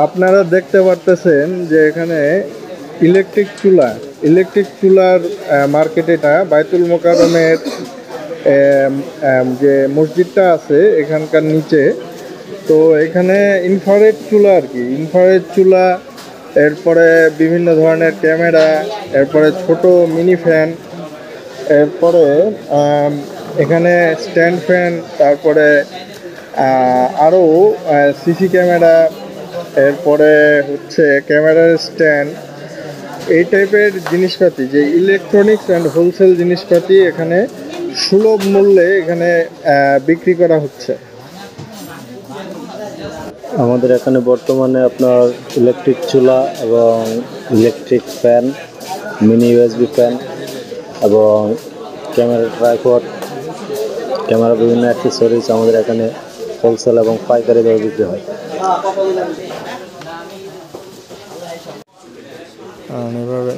আপনারা দেখতে পারতেছেন যে এখানে ইলেকট্রিক চুলার মার্কেট। এটা বাইতুল মোকাররমের যে মসজিদটা আছে এখানকার নিচে। তো এখানে ইনফ্রারেড চুলা আর কি, ইনফ্রারেড চুলা, এরপরে বিভিন্ন ধরনের ক্যামেরা, এরপরে ছোট মিনি ফ্যান, এরপরে এখানে স্ট্যান্ড ফ্যান, তারপরে আরও সিসি ক্যামেরা, এরপরে হচ্ছে ক্যামেরার স্ট্যান্ড, এই টাইপের জিনিসপাতি, যে ইলেকট্রনিক্স অ্যান্ড হোলসেল জিনিসপাতি এখানে সুলভ মূল্যে এখানে বিক্রি করা হচ্ছে। আমাদের এখানে বর্তমানে আপনার ইলেকট্রিক চুলা এবং electric fan, mini USB fan এবং ক্যামেরা ট্রাইপড, ক্যামেরা বিভিন্ন অ্যাক্সেসরিজ আমাদের এখানে হোলসেল এবং পাইকারি দরে বিক্রি হয়। এভাবে